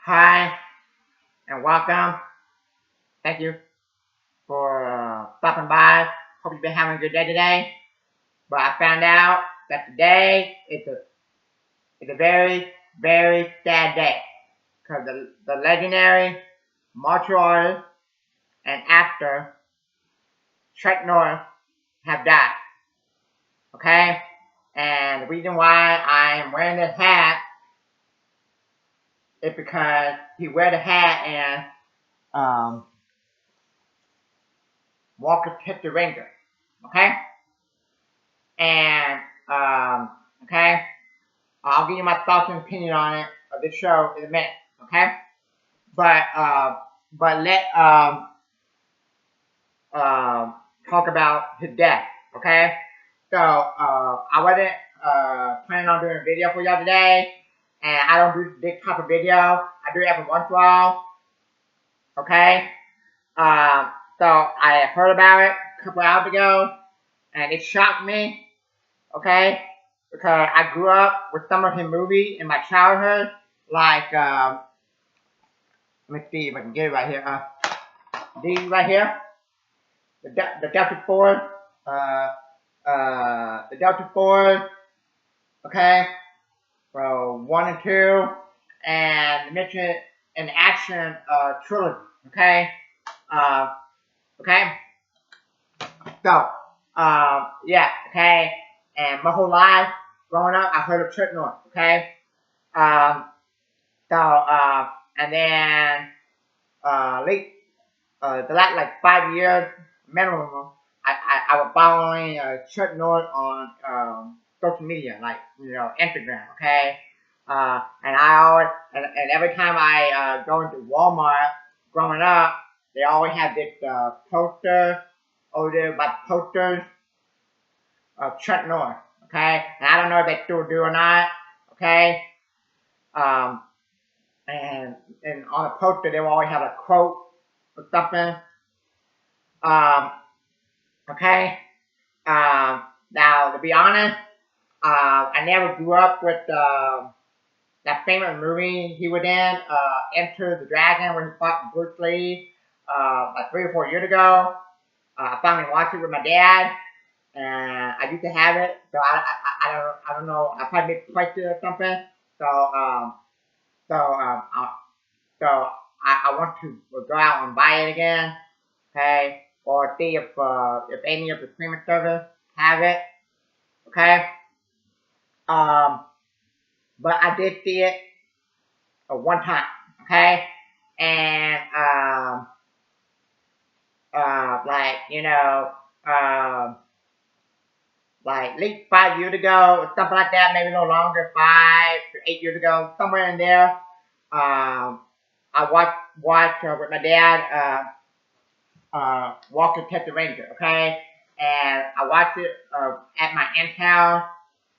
Hi and welcome. Thank you for stopping by. Hope you've been having a good day today. But I found out that today is a very, very sad day because the legendary martial artist and actor Chuck Norris have died. Okay? And the reason why I am wearing this hat is because he wear the hat and Walker tipped the Ranger. Okay? And okay, I'll give you my thoughts and opinion on it of this show in a minute. Okay, but let talk about his death. Okay, so I wasn't planning on doing a video for y'all today, and I don't do this type of video. I do it every once in a while. Okay, so I heard about it a couple hours ago, and it shocked me. Okay, because I grew up with some of his movies in my childhood, like let me see if I can get it right here. These right here, the Delta Ford, the Delta Ford. Okay, so 1 and 2, and mention an action trilogy. Okay, uh, okay. So yeah, okay. And my whole life growing up, I heard of Chuck Norris. Okay, um, so and then late the last like 5 years minimum, I was following Chuck Norris on social media, like Instagram. Okay, and I always and every time I go into Walmart growing up, they always have this poster over there by posters of Chuck Norris. Okay, and I don't know if they still do or not. Okay, um, and on the poster they will always have a quote or something. Um, okay. Now to be honest, I never grew up with that famous movie he was in, Enter the Dragon, where he fought Bruce Lee, like 3 or 4 years ago. I finally watched it with my dad, and I used to have it, so I don't know, I probably misplaced it or something. So so so I want to go out and buy it again, okay, or see if any of the streaming service have it, okay. Um, but I did see it one time, okay, and like like at least 5 years ago, or something like that, maybe no longer, 5 to 8 years ago, somewhere in there. I watched with my dad Walker Texas Ranger, okay, and I watched it at my aunt's house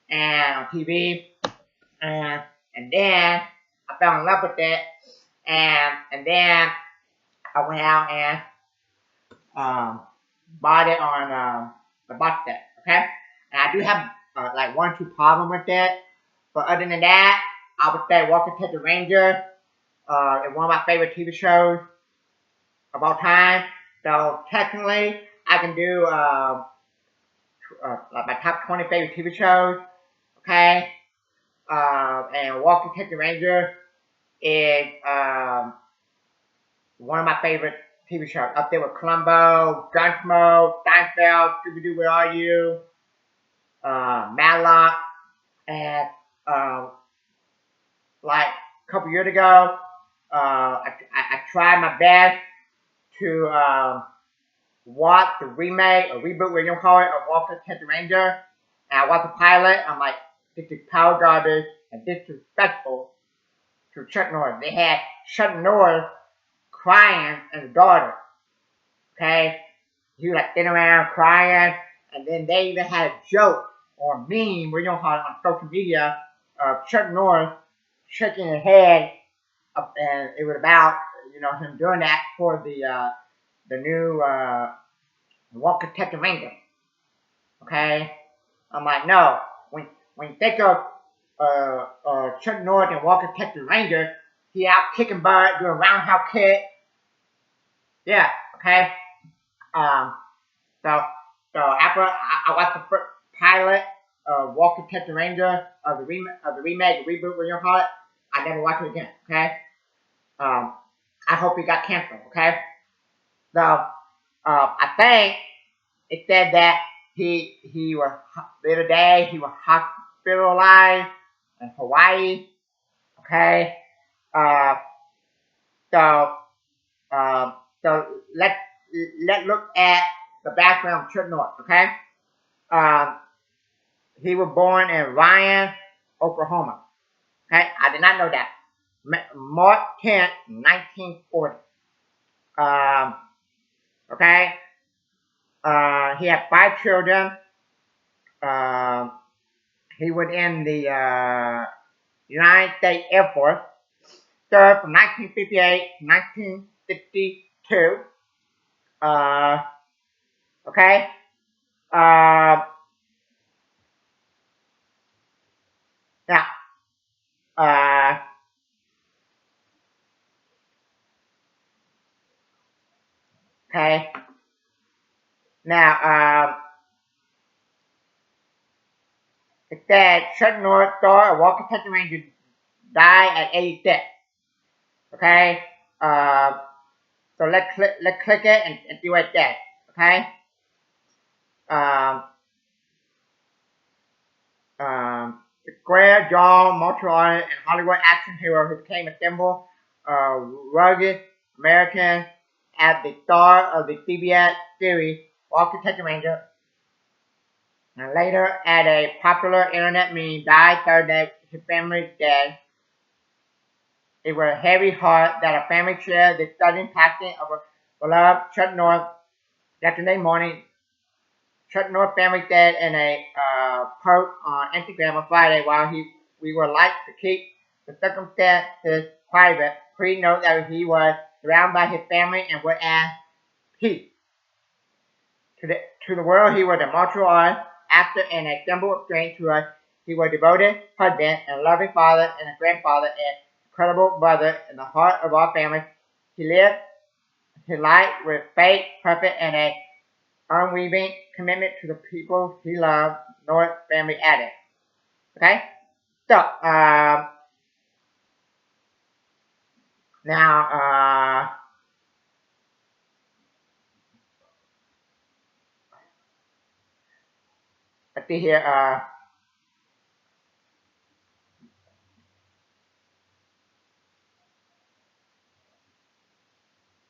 and on TV, and then I fell in love with it, and then I went out and um, bought it on the box set, okay? And I do have like 1 or 2 problems with it, but other than that, I would say Walker Texas Ranger is one of my favorite TV shows of all time. So technically, I can do like my top 20 favorite TV shows, okay? And Walker Texas Ranger is one of my favorite TV shows. Up there with Columbo, Gunsmoke, Seinfeld, Scooby-Doo, Where Are You? Matlock, and like a couple years ago, I tried my best to watch the remake or reboot, whatever you call it, of Walker Texas Ranger. And I watched the pilot. I'm like, this is power garbage and disrespectful to Chuck Norris. They had Chuck Norris crying and his daughter. Okay, he was like sitting around crying, and then they even had a joke or meme, where you know how on social media, of Chuck Norris shaking his head, and it was about him doing that for the new Walker Texas Ranger. Okay, I'm like, no, when you think of Chuck Norris and Walker Texas Ranger, he out kicking butt, doing roundhouse kick. Yeah, okay. Um, so after I watched the first pilot of Walker Texas Ranger of the remake, reboot, what you call it, I never watched it again. Okay. I hope he got canceled. Okay. So I think it said that he was the other day he was hospitalized in Hawaii. Okay. Uh, so um, so let's look at the background of Chuck Norris. Okay. Um, he was born in Ryan, Oklahoma. Okay, I did not know that. March 10th, 1940. Um, okay. He had 5 children. Um, he was in the United States Air Force. Served from 1958 to 1962. Uh, okay. Uh, now, uh, okay. Now, it said Chuck Norris, star of Walker Texas Ranger, died at 86. Okay. Uh, so let's click it and see what it says. Okay. Um, the square jaw, martial artist, and Hollywood action hero who became a symbol of rugged American as the star of the CBS series Walker Texas Ranger, and later at a popular internet meme, died Thursday with his family's dead. It was a heavy heart that a family shared the sudden passing of a beloved Chuck Norris. Yesterday morning, Chuck Norris family said in a post on Instagram on Friday, while we would like to keep the circumstances private, please note that he was surrounded by his family and would ask peace. To the world, he was a martial artist, actor, and a symbol of strength to us. He was a devoted husband and loving father and a grandfather and incredible brother in the heart of our family. He lived his life with faith, purpose, and a unwavering commitment to the people he loved. Norris family added. Okay, so now let's see here.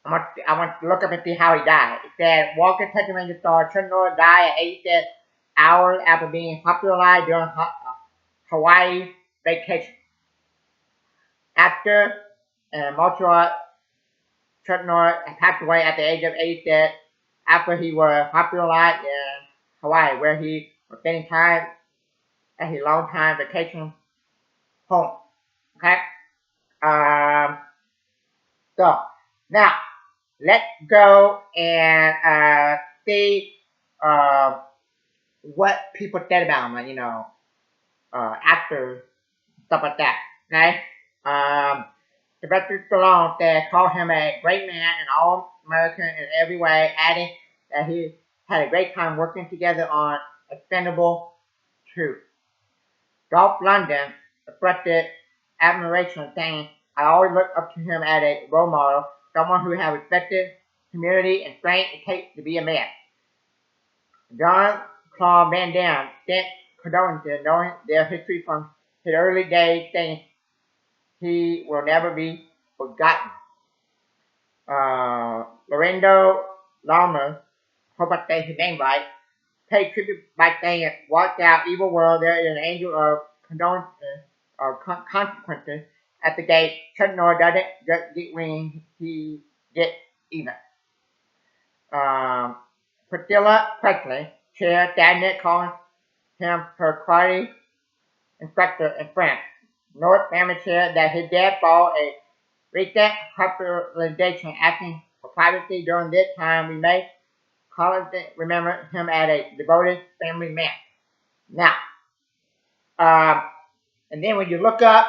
I want to look up and see how he died. It said Walker Texas Ranger star Chuck Norris died at 86 hours after being hospitalized during Hawaii vacation. Actor and martial art Chuck Norris passed away at the age of 86 after he was hospitalized in Hawaii, where he was spending time at his long-time vacation home. Okay. Um. So now let's go and see uh, what people said about him. Actors, stuff like that. Okay. Sylvester Stallone said, called him a great man and all-American in every way, adding that he had a great time working together on Expendable 2. Dolph Lundgren expressed admiration, saying, I always looked up to him as a role model, someone who had respected community and strength it takes to be a man. Jean-Claude Van Damme sent condolences, knowing their history from his early days, saying he will never be forgotten. Lorenzo Lamas, hope I say his name right, paid tribute by saying, watch out, evil world, there is an angel of condolences or consequences at the gate. Chuck Norris doesn't just get wings, he gets even. Priscilla Presley, chair Daniel calling him her karate instructor in France. Norris family said that his dad followed a recent hospitalization asking for privacy during this time. We may remember him as a devoted family man. Now, and then when you look up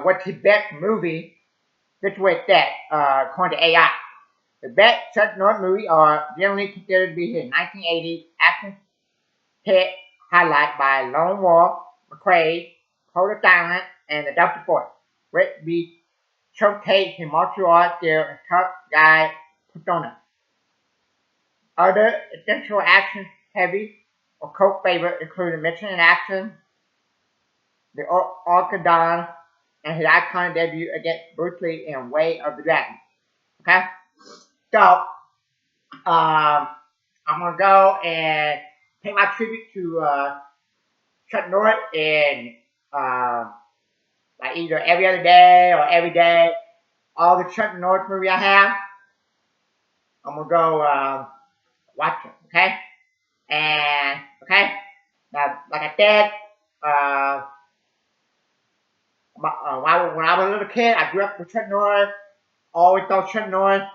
what Tibet movie situates that, according to AI. The best Chuck Norris movies are generally considered to be his 1980s action hit highlight by Lone Wolf, McQuaid, Code of Silence, and The Delta Force, which be showcase his martial arts skill and tough guy persona. Other essential action heavy or cult favorites include Mission in Action, The Archidon, and his iconic debut against Bruce Lee in Way of the Dragon. Okay? So, I'm gonna go and pay my tribute to Chuck Norris in like either every other day or every day. All the Chuck Norris movie I have, I'm gonna go watch them. Okay? And okay, now like I said, when I was a little kid, I grew up with Chuck Norris. Always saw Chuck Norris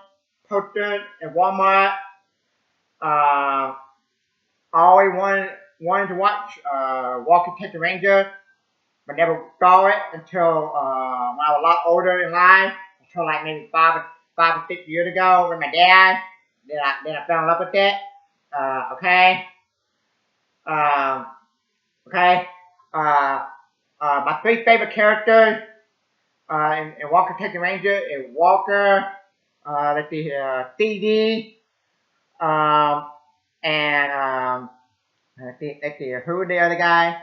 posters in Walmart. Always wanted to watch Walker Texas Ranger, but never saw it until when I was a lot older in life, until like maybe 5 or 6 years ago with my dad. Then I fell in love with it. Okay. Okay. My three favorite characters in Walker Texas Ranger is Walker, let's see, CD, and let's see, who the other guy?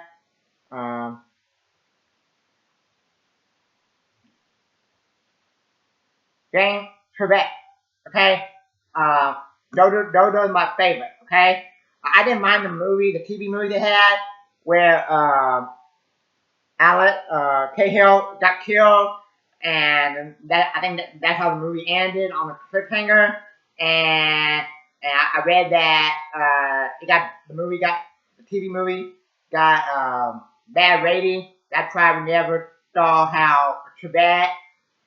James Trebek. Okay, those are my favorite. Okay, I didn't mind the movie, the TV movie they had, where Alex Cahill got killed, and that I think that's how the movie ended on a cliffhanger. And I read that the TV movie got bad rating. That's why we never saw how Trebek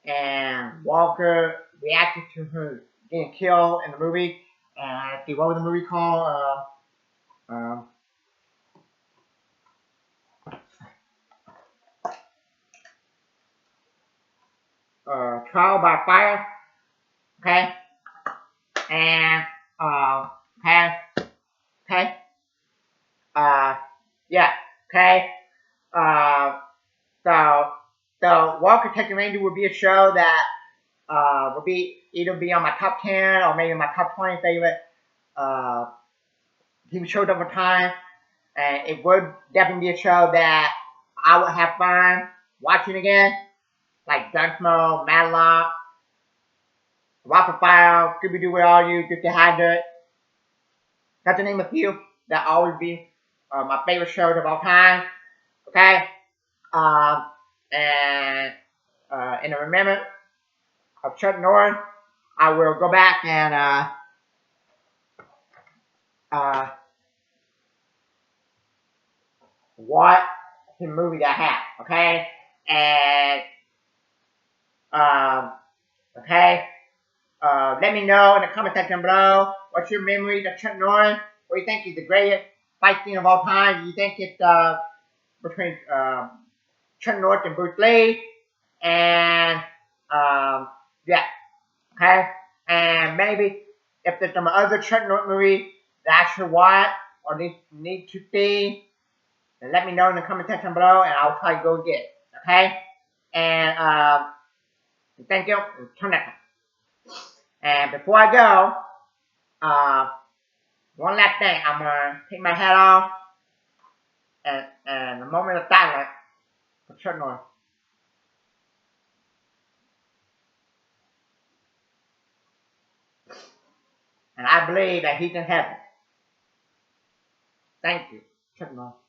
and Walker reacted to her getting killed in the movie. And let's see, what was the movie called? Um, Trial by Fire. Okay, and okay, okay, yeah, okay. Uh, so Walker Texas Ranger would be a show that would be either be on my top 10 or maybe my top 20 favorite TV shows over time, and it would definitely be a show that I would have fun watching again, like Gunsmoke, Matlock, Whopper File, Scooby Doo with all you, Get the Hydrant. Not to name a few, that always be my favorite shows of all time. Okay, um, and in the remembrance of Chuck Norris, I will go back and uh, watch the movie that I have. Okay, and okay. Let me know in the comment section below what's your memory of Chuck Norris. What do you think is the greatest fight scene of all time? Do you think it's between Chuck Norris and Bruce Lee? And yeah, okay. And maybe if there's some other Chuck Norris movie that I should watch or need to see, then let me know in the comment section below, and I'll try to go get it. Okay. And thank you. Until next time. And before I go, one last thing. I'm gonna take my hat off and a moment of silence for Chuck Norris. And I believe that he's in heaven. Thank you, Chuck Norris.